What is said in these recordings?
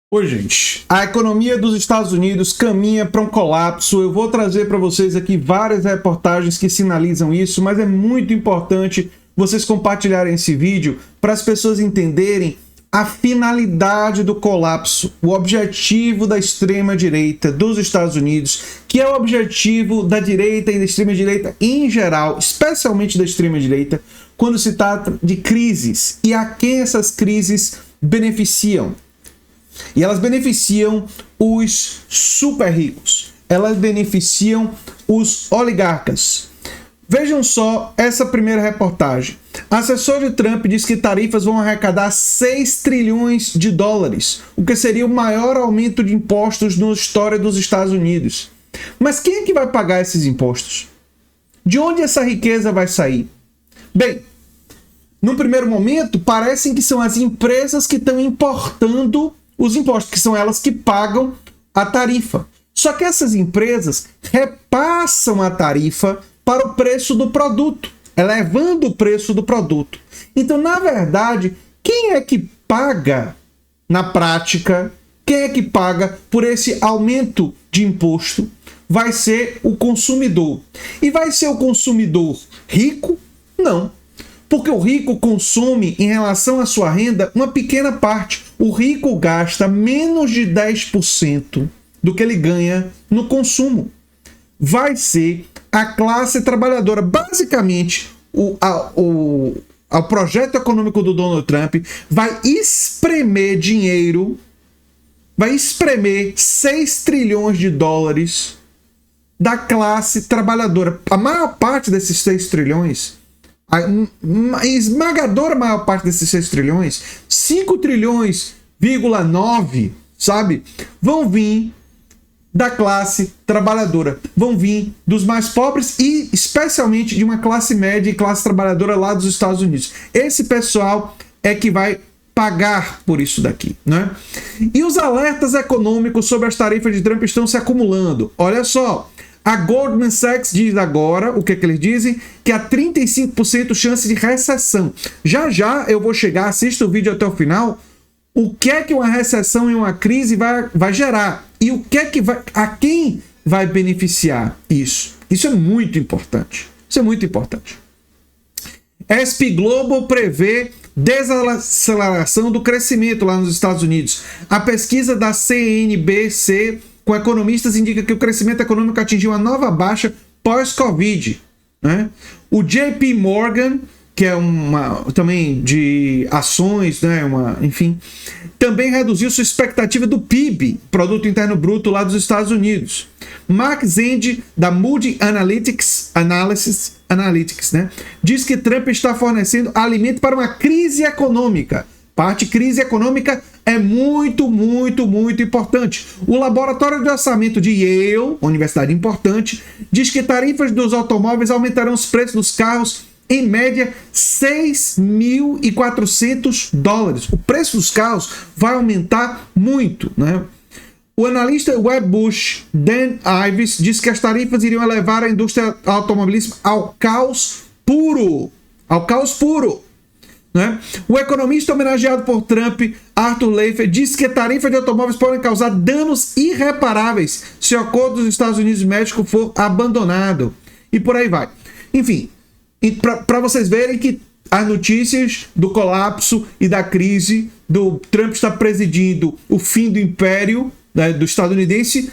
Oi, gente. A economia dos Estados Unidos caminha para um colapso. Eu vou trazer para vocês aqui várias reportagens que sinalizam isso, mas é muito importante vocês compartilharem esse vídeo para as pessoas entenderem a finalidade do colapso, o objetivo da extrema-direita dos Estados Unidos, que é o objetivo da direita e da extrema-direita em geral, especialmente da extrema-direita, quando se trata de crises e a quem essas crises beneficiam. E elas beneficiam os super ricos, elas beneficiam os oligarcas. Vejam só essa primeira reportagem. Assessor de Trump diz que tarifas vão arrecadar 6 trilhões de dólares, o que seria o maior aumento de impostos na história dos Estados Unidos. Mas quem é que vai pagar esses impostos? De onde essa riqueza vai sair? Bem, no primeiro momento, parecem que são as empresas que estão importando os impostos, que são elas que pagam a tarifa. Só que essas empresas repassam a tarifa para o preço do produto, elevando o preço do produto. Então, na verdade, quem é que paga, na prática, quem é que paga por esse aumento de imposto? Vai ser o consumidor. E vai ser o consumidor rico? Não. Porque o rico consome, em relação à sua renda, uma pequena parte. O rico gasta menos de 10% do que ele ganha no consumo. Vai ser a classe trabalhadora. Basicamente, o projeto econômico do Donald Trump vai espremer dinheiro, vai espremer 6 trilhões de dólares da classe trabalhadora. A maior parte desses 6 trilhões... A esmagadora maior parte desses 6 trilhões, 5 trilhões,9, sabe? Vão vir da classe trabalhadora, vão vir dos mais pobres e especialmente de uma classe média e classe trabalhadora lá dos Estados Unidos. Esse pessoal é que vai pagar por isso daqui, né? E os alertas econômicos sobre as tarifas de Trump estão se acumulando. Olha só. A Goldman Sachs diz agora, o que eles dizem? Que há 35% chance de recessão. Já já eu vou chegar, assista o vídeo até o final, o que é que uma recessão e uma crise vai gerar. E o que é que a quem vai beneficiar isso? Isso é muito importante. Isso é muito importante. SP Global prevê desaceleração do crescimento lá nos Estados Unidos. A pesquisa da CNBC com economistas indica que o crescimento econômico atingiu uma nova baixa pós-Covid, né? O JP Morgan, que é também de ações, né? Enfim, também reduziu sua expectativa do PIB, Produto Interno Bruto, lá dos Estados Unidos. Mark Zend, da Moody Analytics, né? Diz que Trump está fornecendo alimento para uma crise econômica. Parte crise econômica é muito, muito, muito importante. O Laboratório de Orçamento de Yale, universidade importante, diz que tarifas dos automóveis aumentarão os preços dos carros em média 6.400 dólares. O preço dos carros vai aumentar muito, né? O analista Wedbush, Dan Ives, diz que as tarifas iriam levar a indústria automobilística ao caos puro. Ao caos puro. Né? O economista homenageado por Trump, Arthur Laffer, disse que tarifas de automóveis podem causar danos irreparáveis se o acordo dos Estados Unidos e México for abandonado. E por aí vai. Enfim, para vocês verem que as notícias do colapso e da crise do Trump está presidindo o fim do império, né, do estadunidense,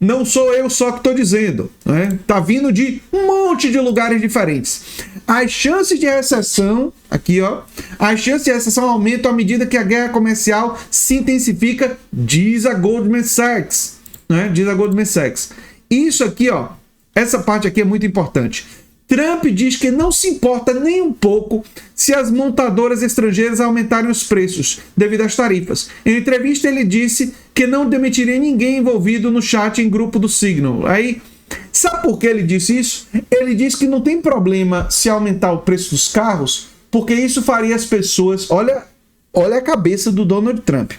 não sou eu só que estou dizendo, né? Tá vindo de um monte de lugares diferentes. As chances de recessão, aqui ó, as chances de recessão aumentam à medida que a guerra comercial se intensifica, diz a Goldman Sachs, né? Diz a Goldman Sachs. Isso aqui ó, essa parte aqui é muito importante. Trump diz que não se importa nem um pouco se as montadoras estrangeiras aumentarem os preços devido às tarifas. Em entrevista ele disse que não demitiria ninguém envolvido no chat em grupo do Signal. Aí, sabe por que ele disse isso? Ele disse que não tem problema se aumentar o preço dos carros, porque isso faria as pessoas, olha a cabeça do Donald Trump,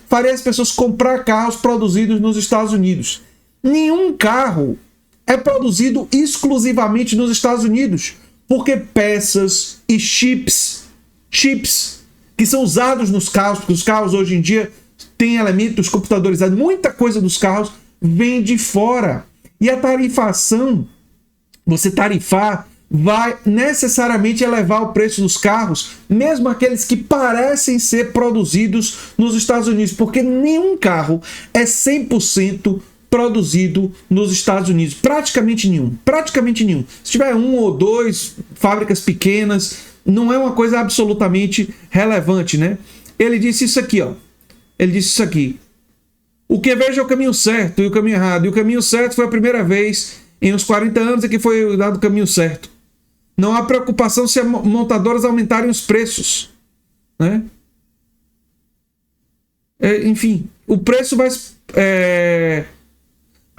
faria as pessoas comprar carros produzidos nos Estados Unidos. Nenhum carro é produzido exclusivamente nos Estados Unidos, porque peças e chips que são usados nos carros, porque os carros hoje em dia tem elementos computadorizados, muita coisa dos carros vem de fora. E a tarifação, você tarifar, vai necessariamente elevar o preço dos carros, mesmo aqueles que parecem ser produzidos nos Estados Unidos, porque nenhum carro é 100% produzido nos Estados Unidos, praticamente nenhum. Se tiver um ou dois fábricas pequenas, não é uma coisa absolutamente relevante, né? Ele disse isso aqui, ó. Ele disse isso aqui. O que vejo é o caminho certo e o caminho errado. E o caminho certo foi a primeira vez em uns 40 anos em que foi dado o caminho certo. Não há preocupação se as montadoras aumentarem os preços, né? Enfim, o preço vai...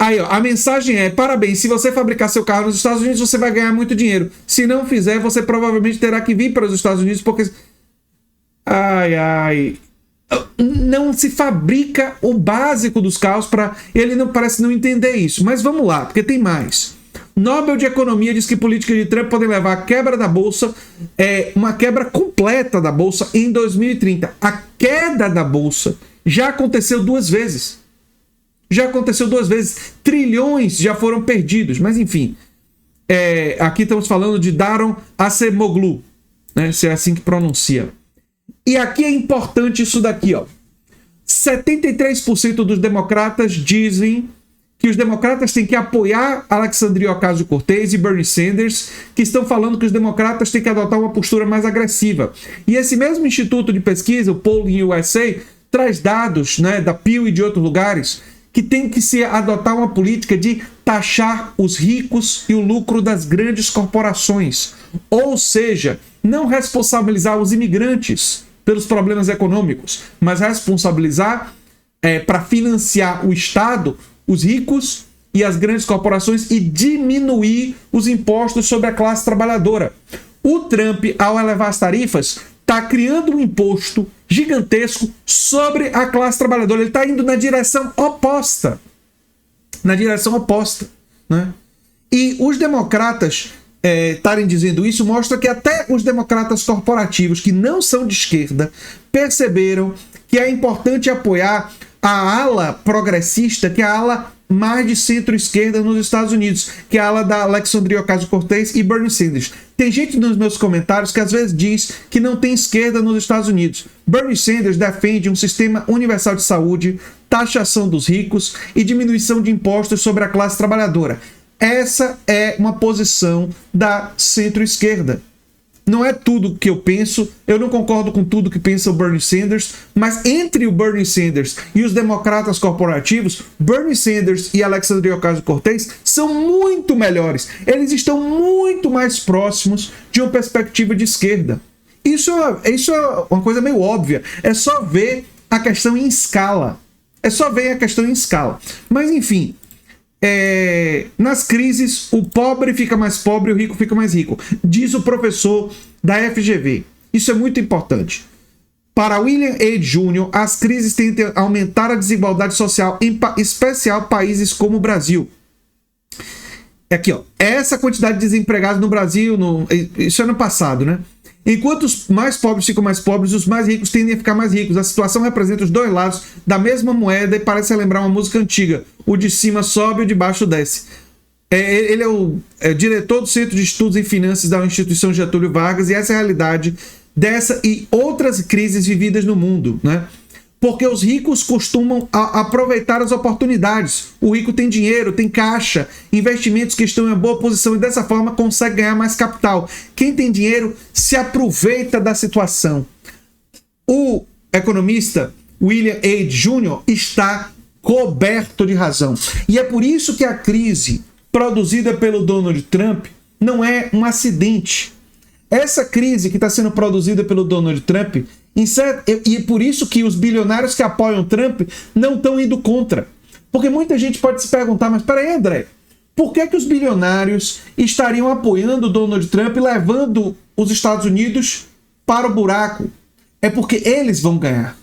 Aí, ó, a mensagem é: parabéns, se você fabricar seu carro nos Estados Unidos, você vai ganhar muito dinheiro. Se não fizer, você provavelmente terá que vir para os Estados Unidos, porque... Não se fabrica o básico dos carros para... Ele não parece não entender isso. Mas vamos lá, porque tem mais. Nobel de Economia diz que políticas de Trump podem levar à quebra da Bolsa, uma quebra completa da Bolsa em 2030. A queda da Bolsa já aconteceu duas vezes. Trilhões já foram perdidos. Mas enfim, aqui estamos falando de Daron Acemoglu, né? Se é assim que pronuncia. E aqui é importante isso daqui, ó. 73% dos democratas dizem que os democratas têm que apoiar Alexandria Ocasio-Cortez e Bernie Sanders, que estão falando que os democratas têm que adotar uma postura mais agressiva. E esse mesmo instituto de pesquisa, o Polling USA, traz dados, né, da Pew e de outros lugares, que tem que se adotar uma política de taxar os ricos e o lucro das grandes corporações. Ou seja, não responsabilizar os imigrantes pelos problemas econômicos, mas responsabilizar para financiar o Estado, os ricos e as grandes corporações, e diminuir os impostos sobre a classe trabalhadora. O Trump, ao elevar as tarifas, está criando um imposto gigantesco sobre a classe trabalhadora. Ele está indo na direção oposta. Né? E os democratas estarem dizendo isso mostra que até os democratas corporativos, que não são de esquerda, perceberam que é importante apoiar a ala progressista, que é a ala mais de centro-esquerda nos Estados Unidos, que é a ala da Alexandria Ocasio-Cortez e Bernie Sanders. Tem gente nos meus comentários que às vezes diz que não tem esquerda nos Estados Unidos. Bernie Sanders defende um sistema universal de saúde, taxação dos ricos e diminuição de impostos sobre a classe trabalhadora. Essa é uma posição da centro-esquerda. Não é tudo que eu penso, eu não concordo com tudo que pensa o Bernie Sanders, mas entre o Bernie Sanders e os democratas corporativos, Bernie Sanders e Alexandria Ocasio-Cortez são muito melhores. Eles estão muito mais próximos de uma perspectiva de esquerda. Isso é uma coisa meio óbvia. É só ver a questão em escala. Mas enfim... nas crises, o pobre fica mais pobre e o rico fica mais rico, diz o professor da FGV. Isso é muito importante. Para William A. Jr., as crises tendem a aumentar a desigualdade social, em especial países como o Brasil. Aqui, ó, essa quantidade de desempregados no Brasil, isso é no passado, né? Enquanto os mais pobres ficam mais pobres, os mais ricos tendem a ficar mais ricos. A situação representa os dois lados da mesma moeda e parece lembrar uma música antiga. O de cima sobe e o de baixo desce. Ele é o diretor do Centro de Estudos em Finanças da instituição Getúlio Vargas, e essa é a realidade dessa e outras crises vividas no mundo, né? Porque os ricos costumam aproveitar as oportunidades. O rico tem dinheiro, tem caixa, investimentos que estão em boa posição e dessa forma consegue ganhar mais capital. Quem tem dinheiro se aproveita da situação. O economista William A. Jr. está coberto de razão. E é por isso que a crise produzida pelo Donald Trump não é um acidente. Essa crise que está sendo produzida pelo Donald Trump, e é por isso que os bilionários que apoiam Trump não estão indo contra. Porque muita gente pode se perguntar, mas peraí, André, por que os bilionários estariam apoiando Donald Trump e levando os Estados Unidos para o buraco? É porque eles vão ganhar.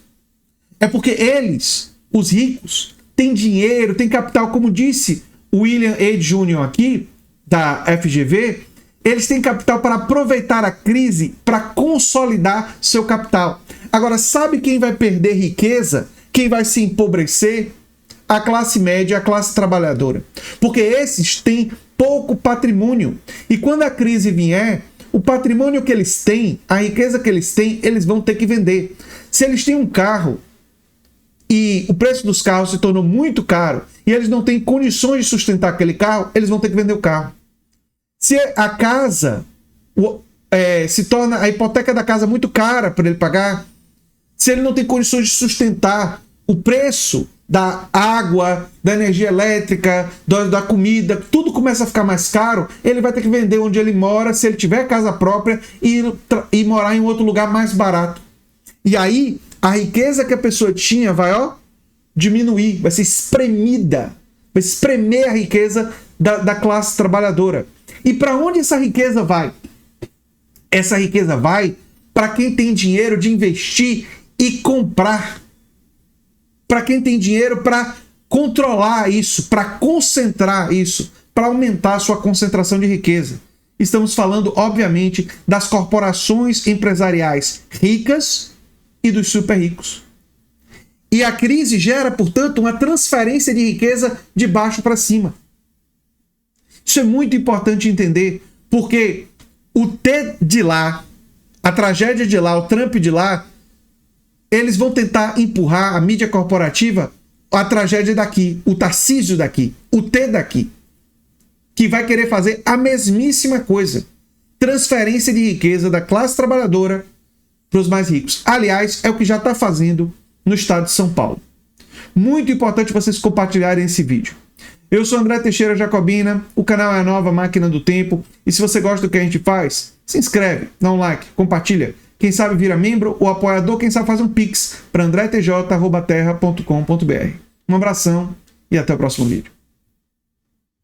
É porque eles, os ricos, têm dinheiro, têm capital, como disse o William A. Jr. aqui, da FGV, eles têm capital para aproveitar a crise para consolidar seu capital. Agora, sabe quem vai perder riqueza? quem vai se empobrecer? A classe média, a classe trabalhadora. Porque esses têm pouco patrimônio. E quando a crise vier, o patrimônio que eles têm, a riqueza que eles têm, eles vão ter que vender. Se eles têm um carro e o preço dos carros se tornou muito caro e eles não têm condições de sustentar aquele carro, eles vão ter que vender o carro. Se a casa se torna a hipoteca da casa muito cara para ele pagar, se ele não tem condições de sustentar o preço da água, da energia elétrica, da comida, tudo começa a ficar mais caro, ele vai ter que vender onde ele mora, se ele tiver casa própria, e morar em outro lugar mais barato. E aí, a riqueza que a pessoa tinha vai diminuir, vai ser espremida, vai espremer a riqueza da classe trabalhadora. E para onde essa riqueza vai? Essa riqueza vai para quem tem dinheiro de investir e comprar. Para quem tem dinheiro para controlar isso, para concentrar isso, para aumentar a sua concentração de riqueza. Estamos falando, obviamente, das corporações empresariais ricas e dos super ricos. E a crise gera, portanto, uma transferência de riqueza de baixo para cima. Isso é muito importante entender, porque o T de lá, a tragédia de lá, o Trump de lá, eles vão tentar empurrar a mídia corporativa a tragédia daqui, o Tarcísio daqui, o T daqui, que vai querer fazer a mesmíssima coisa. Transferência de riqueza da classe trabalhadora para os mais ricos. Aliás, é o que já está fazendo no estado de São Paulo. Muito importante vocês compartilharem esse vídeo. Eu sou André Teixeira Jacobina, o canal é a Nova Máquina do Tempo, e se você gosta do que a gente faz, se inscreve, dá um like, compartilha. Quem sabe vira membro ou apoiador, quem sabe faz um pix para andretj@terra.com.br. Um abração e até o próximo vídeo.